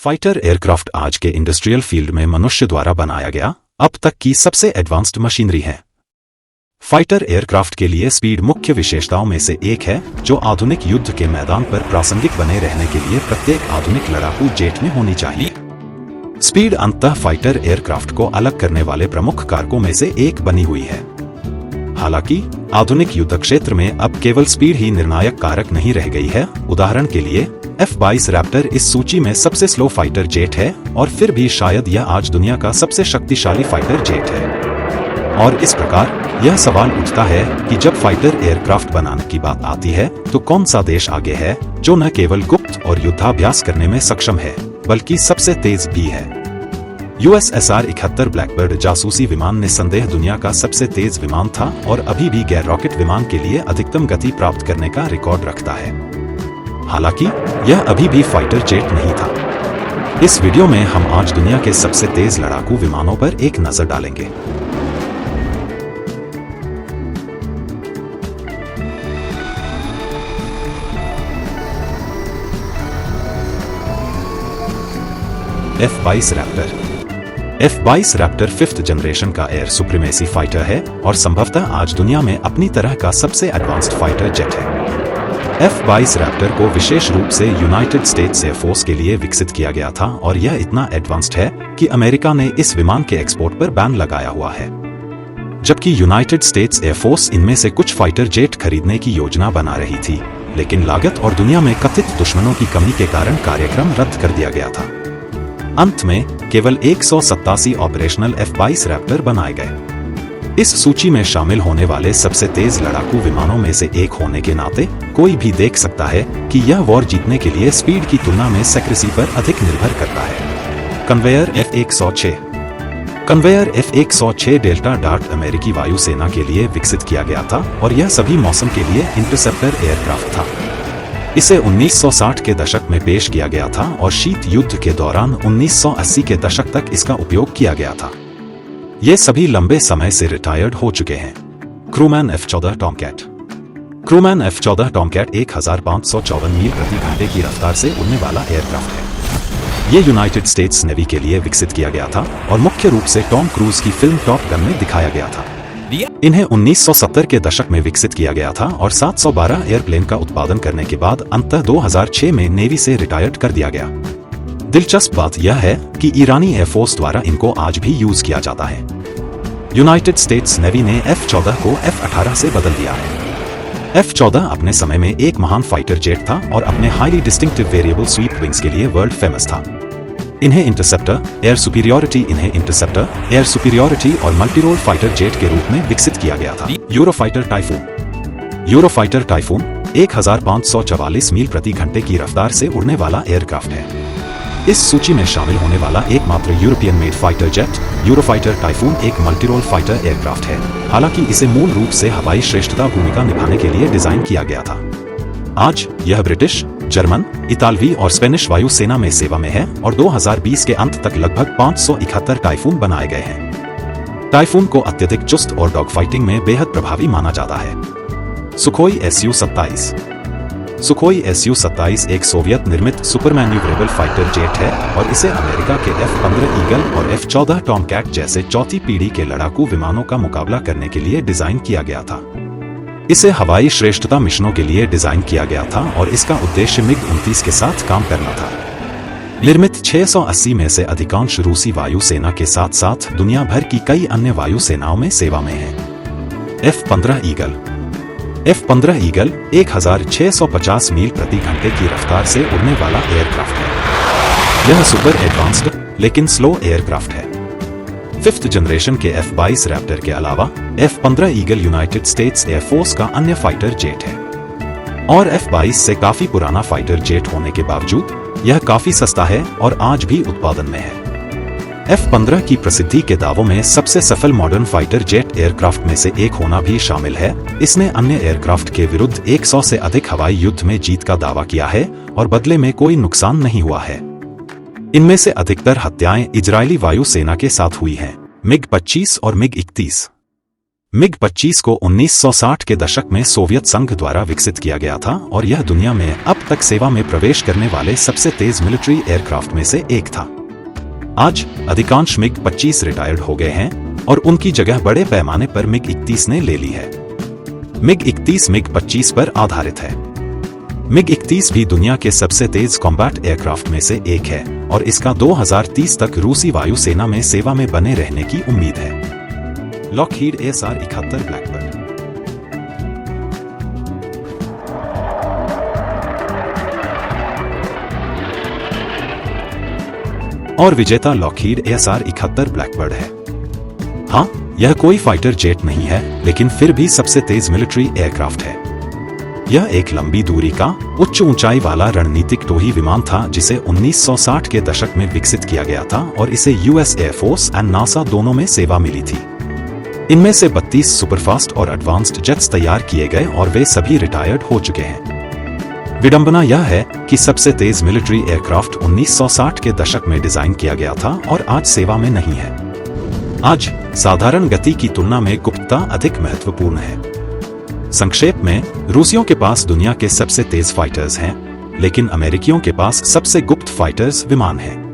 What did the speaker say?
Fighter aircraft आज के industrial field में मनुष्य द्वारा बनाया गया अब तक की सबसे एडवांस्ड मशीनरी है। फाइटर एयरक्राफ्ट के लिए स्पीड मुख्य विशेषताओं में से एक है, जो आधुनिक युद्ध के मैदान पर प्रासंगिक बने रहने के लिए प्रत्येक आधुनिक लड़ाकू जेट में होनी चाहिए। स्पीड अंततः फाइटर एयरक्राफ्ट को अलग करने वाले प्रमुख कारकों में से एक बनी हुई है। हालांकि आधुनिक युद्ध क्षेत्र में अब केवल स्पीड ही निर्णायक कारक नहीं रह गई है। उदाहरण के लिए F-22 रैप्टर इस सूची में सबसे स्लो फाइटर जेट है, और फिर भी शायद यह आज दुनिया का सबसे शक्तिशाली फाइटर जेट है। और इस प्रकार यह सवाल उठता है कि जब फाइटर एयरक्राफ्ट बनाने की बात आती है तो कौन सा देश आगे है, जो न केवल गुप्त और युद्धाभ्यास करने में सक्षम है बल्कि सबसे तेज भी है। USSR 71 ब्लैकबर्ड जासूसी विमान निस्संदेह दुनिया का सबसे तेज विमान था और अभी भी गैर रॉकेट विमान के लिए अधिकतम गति प्राप्त करने का रिकॉर्ड रखता है। हालांकि यह अभी भी फाइटर जेट नहीं था। इस वीडियो में हम आज दुनिया के सबसे तेज लड़ाकू विमानों पर एक नजर डालेंगे। F-22 Raptor. F-22 Raptor 5th generation का एयर सुप्रीमेसी फाइटर है और संभवतः आज दुनिया में अपनी तरह का सबसे एडवांस्ड फाइटर जेट है। F-22 रैप्टर को विशेष रूप से यूनाइटेड स्टेट्स एयरफोर्स के लिए विकसित किया गया था और यह इतना एडवांस्ड है कि अमेरिका ने इस विमान के एक्सपोर्ट पर बैन लगाया हुआ है। जबकि यूनाइटेड स्टेट्स एयरफोर्स इनमें से कुछ फाइटर जेट खरीदने की योजना बना रही थी, लेकिन लागत और दुनिया में कथित दुश्मनों की कमी के कारण कार्यक्रम रद्द कर दिया गया था। अंत में केवल 187 ऑपरेशनल F-22 रैप्टर बनाए गए। इस सूची में शामिल होने वाले सबसे तेज लड़ाकू विमानों में से एक होने के नाते कोई भी देख सकता है कि यह वॉर जीतने के लिए स्पीड की तुलना में सेक्रेसी पर अधिक निर्भर करता है। Conveyor F-106। Conveyor F-106 delta dart अमेरिकी वायुसेना के लिए विकसित किया गया था और यह सभी मौसम के लिए इंटरसेप्टर एयरक्राफ्ट था। इसे 1960 के दशक में पेश किया गया था और शीत युद्ध के दौरान 1980 के दशक तक इसका उपयोग किया गया था। ये सभी लंबे समय से रिटायर्ड हो चुके हैं। Crewman F-14 Tomcat. Crewman F-14 Tomcat 1554 मील प्रति घंटे की रफ्तार से उड़ने वाला एयरक्राफ्ट है। ये यूनाइटेड स्टेट्स नेवी के लिए विकसित किया गया था और मुख्य रूप से टॉम क्रूज की फिल्म टॉप गन में दिखाया गया था। इन्हें 1970 के दशक में विकसित किया गया था और 712 एयरप्लेन का उत्पादन करने के बाद अंततः 2006 में नेवी से रिटायर्ड कर दिया गया। दिलचस्प बात यह है कि ईरानी एयरफोर्स द्वारा इनको आज भी यूज किया जाता है। यूनाइटेड स्टेट्स नेवी ने F-14 को F-18 से बदल दिया है। F-14 अपने समय में एक महान फाइटर जेट था और अपने highly distinctive variable sweep wings के लिए वर्ल्ड फेमस था। इन्हें इंटरसेप्टर, एयर सुपीरियॉरिटी और मल्टीरोल फाइटर जेट के रूप में विकसित किया गया था। Eurofighter Typhoon. यूरोफाइटर टाइफून 1544 मील प्रति घंटे की रफ्तार से उड़ने वाला एयरक्राफ्ट है। इस सूची में शामिल होने वाला एकमात्र European made fighter jet Eurofighter typhoon एक मल्टीरोल फाइटर एयरक्राफ्ट है। हालांकि इसे मूल रूप से हवाई श्रेष्ठता भूमिका निभाने के लिए डिजाइन किया गया था। आज यह ब्रिटिश, जर्मन, इतालवी और स्पेनिश वायुसेना में सेवा में है और 2020 के अंत तक लगभग 571 टाइफून बनाए गए हैं। टाइफून को अत्यधिक चुस्त और डॉग फाइटिंग में बेहद प्रभावी माना जाता है। Sukhoi Su-27। सुखोई Su-27 एक सोवियत निर्मित सुपर मैन्यूवरेबल फाइटर जेट है और इसे अमेरिका के F-15 ईगल और F-14 टॉमकैट जैसे चौथी पीढ़ी के लड़ाकू विमानों का मुकाबला करने के लिए डिजाइन किया गया था। इसे हवाई श्रेष्ठता मिशनों के लिए डिजाइन किया गया था और इसका उद्देश्य MiG-29 के साथ काम करना था। निर्मित 680 में से अधिकांश रूसी वायुसेना के साथ साथ दुनिया भर की कई अन्य वायुसेनाओं में सेवा में है। F-15 eagle. F-15 ईगल 1650 मील प्रति घंटे की रफ्तार से उड़ने वाला एयरक्राफ्ट है। यह सुपर एडवांस्ड लेकिन स्लो एयरक्राफ्ट है। 5th जनरेशन के F-22 रैप्टर के अलावा F-15 eagle United states air force का अन्य फाइटर जेट है और F-22 से काफी पुराना फाइटर जेट होने के बावजूद यह काफी सस्ता है और आज भी उत्पादन में है। F-15 की प्रसिद्धि के दावों में सबसे सफल मॉडर्न फाइटर जेट एयरक्राफ्ट में से एक होना भी शामिल है। इसने अन्य एयरक्राफ्ट के विरुद्ध 100 से अधिक हवाई युद्ध में जीत का दावा किया है और बदले में कोई नुकसान नहीं हुआ है। इनमें से अधिकतर हत्याएं इजरायली वायुसेना के साथ हुई हैं, MiG-25 और MiG-31। मिग-25 को 1960 के दशक में सोवियत संघ द्वारा विकसित किया गया था और यह दुनिया में अब तक सेवा में प्रवेश करने वाले सबसे तेज मिलिट्री एयरक्राफ्ट में से एक था। आज अधिकांश मिग-25 रिटायर्ड हो गए हैं और उनकी जगह बड़े पैमाने पर मिग-31 ने ले ली है। मिग-31 मिग-25 पर आधारित है। मिग-31 भी दुनिया के सबसे तेज कॉम्बैट एयरक्राफ्ट में से एक है और इसका 2030 तक रूसी वायुसेना में सेवा में बने रहने की उम्मीद है। Lockheed ASR-71 Blackbird. और विजेता लॉकहीड ASR-71 ब्लैकबर्ड है। हाँ, यह कोई फाइटर जेट नहीं है, लेकिन फिर भी सबसे तेज मिलिट्री एयरक्राफ्ट है। यह एक लंबी दूरी का उच्च ऊंचाई वाला रणनीतिक टोही विमान था जिसे 1960 के दशक में विकसित किया गया था और इसे US एयरफोर्स एंड नासा दोनों में सेवा मिली थी। इनमें से 32 सुपरफास्ट और एडवांस्ड जेट्स तैयार किए गए और वे सभी रिटायर्ड हो चुके हैं। विडंबना यह है कि सबसे तेज मिलिट्री एयरक्राफ्ट 1960 के दशक में डिजाइन किया गया था और आज सेवा में नहीं है। आज साधारण गति की तुलना में गुप्तता अधिक महत्वपूर्ण है। संक्षेप में, रूसियों के पास दुनिया के सबसे तेज फाइटर्स हैं, लेकिन अमेरिकियों के पास सबसे गुप्त फाइटर्स विमान हैं।